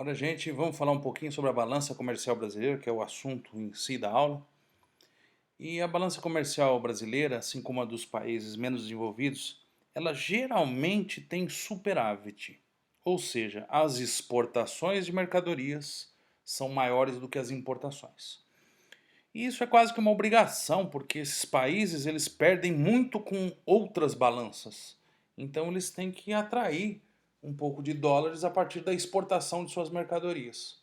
Agora, gente, vamos falar um pouquinho sobre a balança comercial brasileira, que é o assunto em si da aula. E a balança comercial brasileira, assim como a dos países menos desenvolvidos, ela geralmente tem superávit. Ou seja, as exportações de mercadorias são maiores do que as importações. E isso é quase que uma obrigação, porque esses países eles perdem muito com outras balanças. Então eles têm que atrair um pouco de dólares a partir da exportação de suas mercadorias.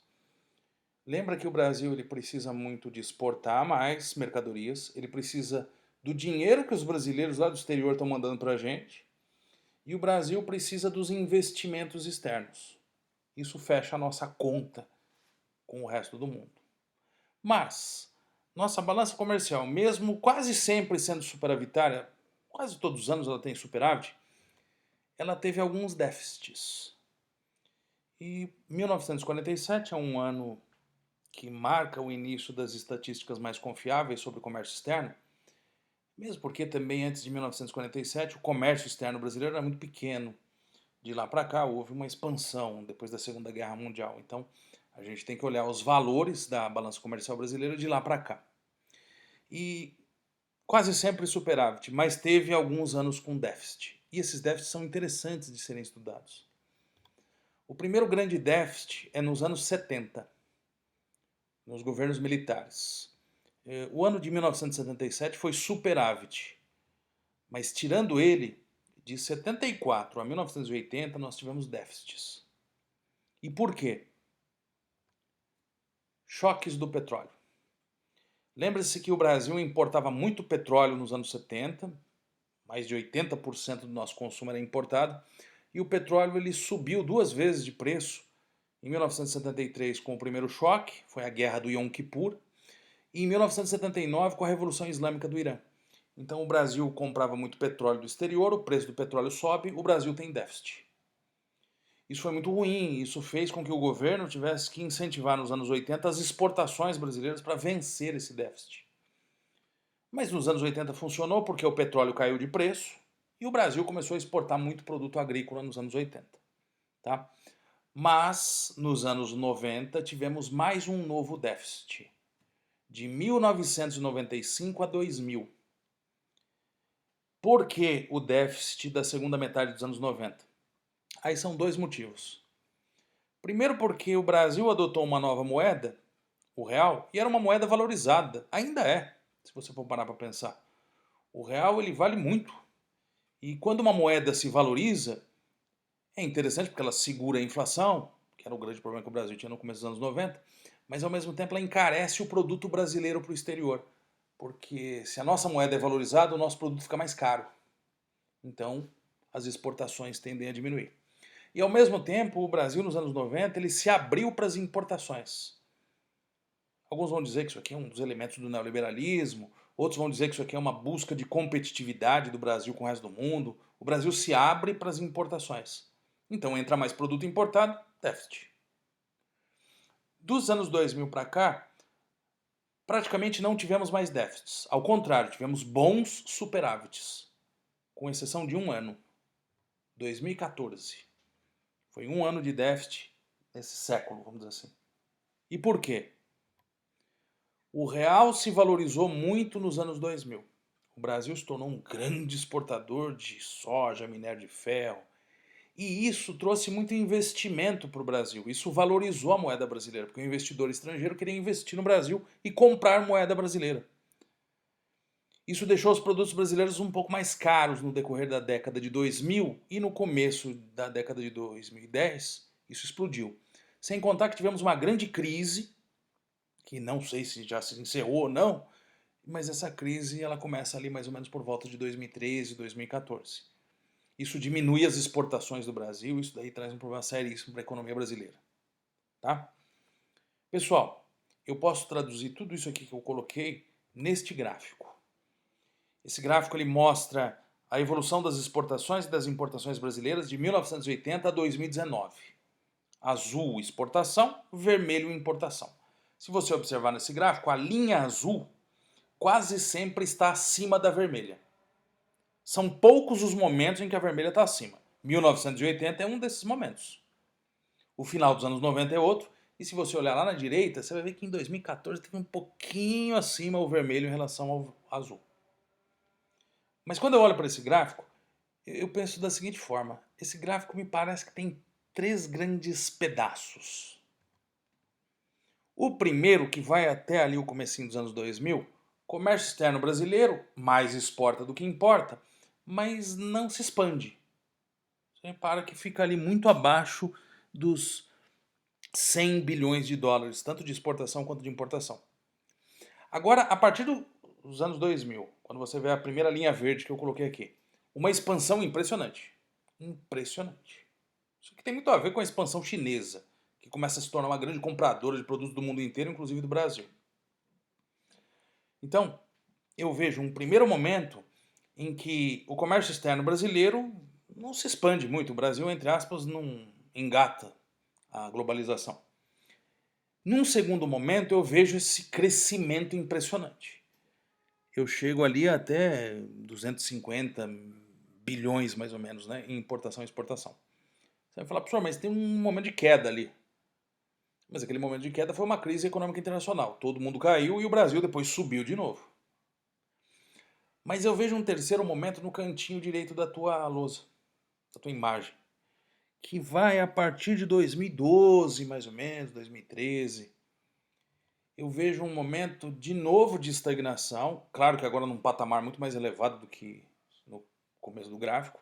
Lembra que o Brasil ele precisa muito de exportar mais mercadorias, ele precisa do dinheiro que os brasileiros lá do exterior estão mandando para a gente, e o Brasil precisa dos investimentos externos. Isso fecha a nossa conta com o resto do mundo. Mas, nossa balança comercial, mesmo quase sempre sendo superavitária, quase todos os anos ela tem superávit, ela teve alguns déficits. E 1947 é um ano que marca o início das estatísticas mais confiáveis sobre o comércio externo, mesmo porque também antes de 1947 o comércio externo brasileiro era muito pequeno. De lá para cá houve uma expansão depois da Segunda Guerra Mundial. Então a gente tem que olhar os valores da balança comercial brasileira de lá para cá. E quase sempre superávit, mas teve alguns anos com déficit. E esses déficits são interessantes de serem estudados. O primeiro grande déficit é nos anos 70, nos governos militares. O ano de 1977 foi superávit, mas tirando ele, de 74 a 1980 nós tivemos déficits. E por quê? Choques do petróleo. Lembre-se que o Brasil importava muito petróleo nos anos 70, mais de 80% do nosso consumo era importado, e o petróleo ele subiu duas vezes de preço. Em 1973 com o primeiro choque, foi a guerra do Yom Kippur, e em 1979 com a Revolução Islâmica do Irã. Então o Brasil comprava muito petróleo do exterior, o preço do petróleo sobe, o Brasil tem déficit. Isso foi muito ruim, isso fez com que o governo tivesse que incentivar nos anos 80 as exportações brasileiras para vencer esse déficit. Mas nos anos 80 funcionou porque o petróleo caiu de preço e o Brasil começou a exportar muito produto agrícola nos anos 80. Tá? Mas nos anos 90 tivemos mais um novo déficit, de 1995 a 2000. Por que o déficit da segunda metade dos anos 90? Aí são dois motivos. Primeiro porque o Brasil adotou uma nova moeda, o real, e era uma moeda valorizada. Ainda é, se você for parar para pensar. O real ele vale muito. E quando uma moeda se valoriza, é interessante porque ela segura a inflação, que era o grande problema que o Brasil tinha no começo dos anos 90, mas ao mesmo tempo ela encarece o produto brasileiro para o exterior. Porque se a nossa moeda é valorizada, o nosso produto fica mais caro. Então, as exportações tendem a diminuir. E ao mesmo tempo, o Brasil nos anos 90 ele se abriu para as importações. Alguns vão dizer que isso aqui é um dos elementos do neoliberalismo, outros vão dizer que isso aqui é uma busca de competitividade do Brasil com o resto do mundo. O Brasil se abre para as importações. Então entra mais produto importado, déficit. Dos anos 2000 para cá, praticamente não tivemos mais déficits. Ao contrário, tivemos bons superávites, com exceção de um ano, 2014. Foi um ano de déficit nesse século, vamos dizer assim. E por quê? O real se valorizou muito nos anos 2000. O Brasil se tornou um grande exportador de soja, minério de ferro. E isso trouxe muito investimento para o Brasil. Isso valorizou a moeda brasileira, porque o investidor estrangeiro queria investir no Brasil e comprar moeda brasileira. Isso deixou os produtos brasileiros um pouco mais caros no decorrer da década de 2000 e no começo da década de 2010, isso explodiu. Sem contar que tivemos uma grande crise, que não sei se já se encerrou ou não, mas essa crise ela começa ali mais ou menos por volta de 2013, 2014. Isso diminui as exportações do Brasil, isso daí traz um problema seríssimo para a economia brasileira. Tá? Pessoal, eu posso traduzir tudo isso aqui que eu coloquei neste gráfico. Esse gráfico ele mostra a evolução das exportações e das importações brasileiras de 1980 a 2019. Azul, exportação, vermelho, importação. Se você observar nesse gráfico, a linha azul quase sempre está acima da vermelha. São poucos os momentos em que a vermelha está acima. 1980 é um desses momentos. O final dos anos 90 é outro. E se você olhar lá na direita, você vai ver que em 2014 teve um pouquinho acima o vermelho em relação ao azul. Mas quando eu olho para esse gráfico, eu penso da seguinte forma. Esse gráfico me parece que tem três grandes pedaços. O primeiro, que vai até ali o comecinho dos anos 2000, comércio externo brasileiro, mais exporta do que importa, mas não se expande. Você repara que fica ali muito abaixo dos 100 bilhões de dólares, tanto de exportação quanto de importação. Agora, a partir dos anos 2000, quando você vê a primeira linha verde que eu coloquei aqui, uma expansão impressionante. Impressionante. Isso aqui tem muito a ver com a expansão chinesa, que começa a se tornar uma grande compradora de produtos do mundo inteiro, inclusive do Brasil. Então, eu vejo um primeiro momento em que o comércio externo brasileiro não se expande muito. O Brasil, entre aspas, não engata a globalização. Num segundo momento, eu vejo esse crescimento impressionante. Eu chego ali até 250 bilhões, mais ou menos, né, em importação e exportação. Você vai falar, professor, mas tem um momento de queda ali. Mas aquele momento de queda foi uma crise econômica internacional. Todo mundo caiu e o Brasil depois subiu de novo. Mas eu vejo um terceiro momento no cantinho direito da tua lousa, da tua imagem, que vai a partir de 2012, mais ou menos, 2013. Eu vejo um momento de novo de estagnação, claro que agora num patamar muito mais elevado do que no começo do gráfico,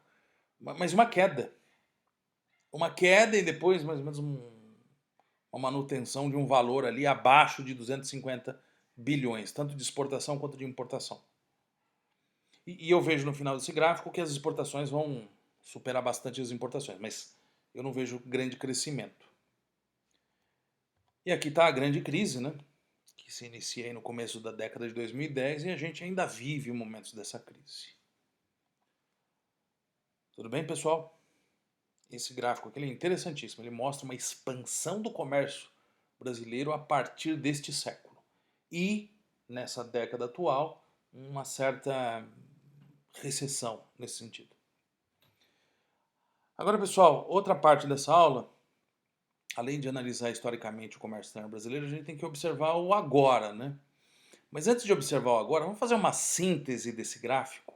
mas uma queda. Uma queda e depois mais ou menos uma manutenção de um valor ali abaixo de 250 bilhões, tanto de exportação quanto de importação. E eu vejo no final desse gráfico que as exportações vão superar bastante as importações, mas eu não vejo grande crescimento. E aqui está a grande crise, né? Que se inicia aí no começo da década de 2010 e a gente ainda vive momentos dessa crise. Tudo bem, pessoal? Esse gráfico aqui é interessantíssimo. Ele mostra uma expansão do comércio brasileiro a partir deste século. E, nessa década atual, uma certa recessão nesse sentido. Agora, pessoal, outra parte dessa aula, além de analisar historicamente o comércio externo brasileiro, a gente tem que observar o agora, né? Mas antes de observar o agora, vamos fazer uma síntese desse gráfico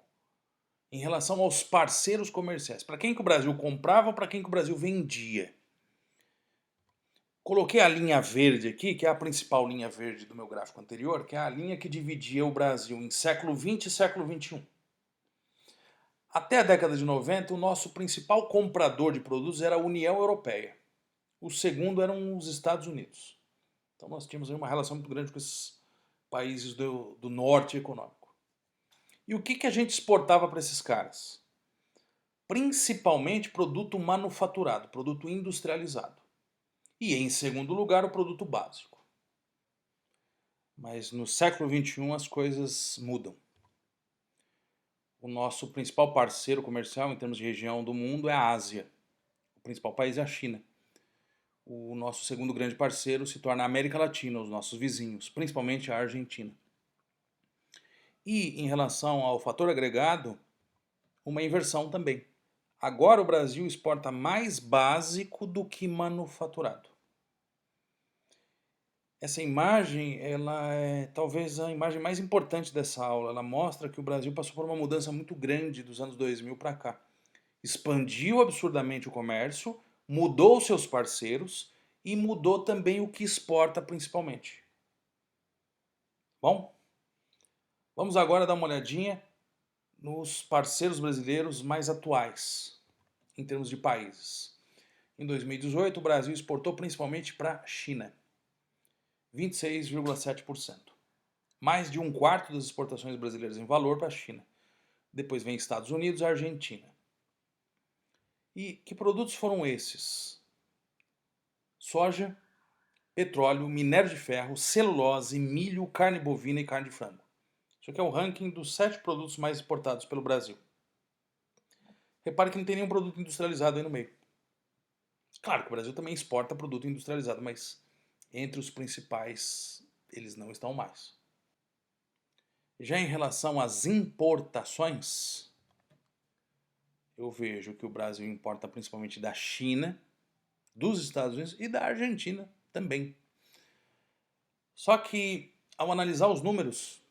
em relação aos parceiros comerciais. Para quem que o Brasil comprava, para quem que o Brasil vendia. Coloquei a linha verde aqui, que é a principal linha verde do meu gráfico anterior, que é a linha que dividia o Brasil em século XX e século XXI. Até a década de 90, o nosso principal comprador de produtos era a União Europeia. O segundo eram os Estados Unidos. Então nós tínhamos aí uma relação muito grande com esses países do norte econômico. E o que a gente exportava para esses caras? Principalmente produto manufaturado, produto industrializado. E em segundo lugar, o produto básico. Mas no século XXI as coisas mudam. O nosso principal parceiro comercial em termos de região do mundo é a Ásia. O principal país é a China. O nosso segundo grande parceiro se torna a América Latina, os nossos vizinhos, principalmente a Argentina. E em relação ao fator agregado, uma inversão também. Agora o Brasil exporta mais básico do que manufaturado. Essa imagem, ela é talvez a imagem mais importante dessa aula. Ela mostra que o Brasil passou por uma mudança muito grande dos anos 2000 para cá. Expandiu absurdamente o comércio, mudou seus parceiros e mudou também o que exporta principalmente. Bom, vamos agora dar uma olhadinha nos parceiros brasileiros mais atuais, em termos de países. Em 2018, o Brasil exportou principalmente para a China, 26,7%. Mais de um quarto das exportações brasileiras em valor para a China. Depois vem Estados Unidos e Argentina. E que produtos foram esses? Soja, petróleo, minério de ferro, celulose, milho, carne bovina e carne de frango. Isso aqui é o ranking dos 7 produtos mais exportados pelo Brasil. Repare que não tem nenhum produto industrializado aí no meio. Claro que o Brasil também exporta produto industrializado, mas entre os principais eles não estão mais. Já em relação às importações, eu vejo que o Brasil importa principalmente da China, dos Estados Unidos e da Argentina também. Só que, ao analisar os números,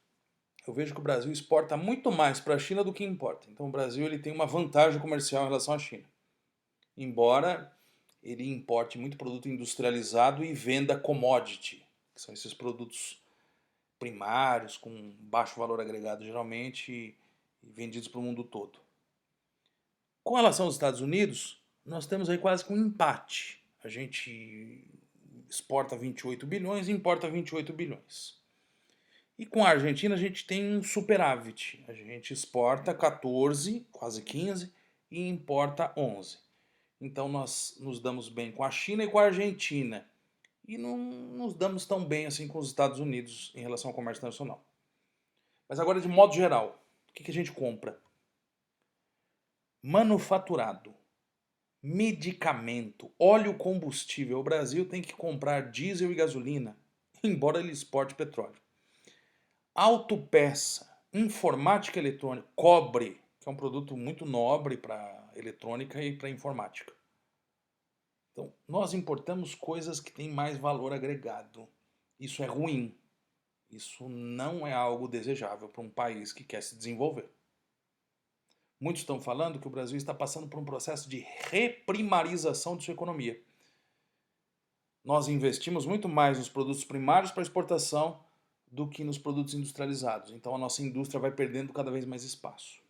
eu vejo que o Brasil exporta muito mais para a China do que importa. Então o Brasil ele tem uma vantagem comercial em relação à China. Embora ele importe muito produto industrializado e venda commodity, que são esses produtos primários com baixo valor agregado geralmente e vendidos para o mundo todo. Com relação aos Estados Unidos, nós temos aí quase que um empate. A gente exporta 28 bilhões e importa 28 bilhões. E com a Argentina a gente tem um superávit. A gente exporta 14, quase 15, e importa 11. Então nós nos damos bem com a China e com a Argentina. E não nos damos tão bem assim com os Estados Unidos em relação ao comércio internacional. Mas agora, de modo geral, o que a gente compra? Manufaturado, medicamento, óleo combustível. O Brasil tem que comprar diesel e gasolina, embora ele exporte petróleo. Autopeça, informática eletrônica, cobre, que é um produto muito nobre para eletrônica e para informática. Então, nós importamos coisas que têm mais valor agregado. Isso é ruim. Isso não é algo desejável para um país que quer se desenvolver. Muitos estão falando que o Brasil está passando por um processo de reprimarização de sua economia. Nós investimos muito mais nos produtos primários para exportação do que nos produtos industrializados. Então a nossa indústria vai perdendo cada vez mais espaço.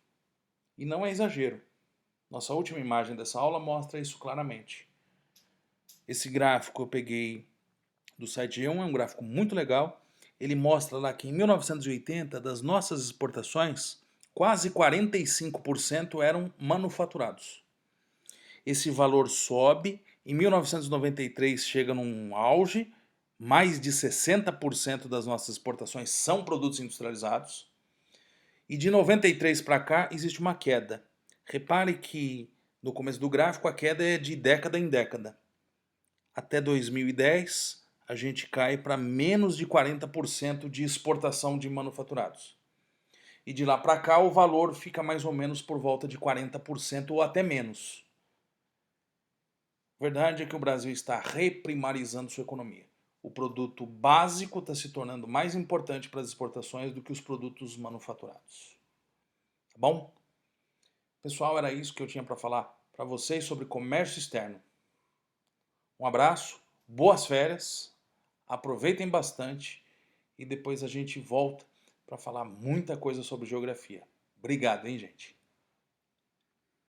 E não é exagero. Nossa última imagem dessa aula mostra isso claramente. Esse gráfico eu peguei do site G1, é um gráfico muito legal. Ele mostra lá que em 1980, das nossas exportações, quase 45% eram manufaturados. Esse valor sobe, em 1993 chega num auge, mais de 60% das nossas exportações são produtos industrializados. E de 93 para cá existe uma queda. Repare que no começo do gráfico a queda é de década em década. Até 2010 a gente cai para menos de 40% de exportação de manufaturados. E de lá para cá o valor fica mais ou menos por volta de 40% ou até menos. A verdade é que o Brasil está reprimarizando sua economia. O produto básico está se tornando mais importante para as exportações do que os produtos manufaturados. Tá bom? Pessoal, era isso que eu tinha para falar para vocês sobre comércio externo. Um abraço, boas férias, aproveitem bastante e depois a gente volta para falar muita coisa sobre geografia. Obrigado, hein, gente?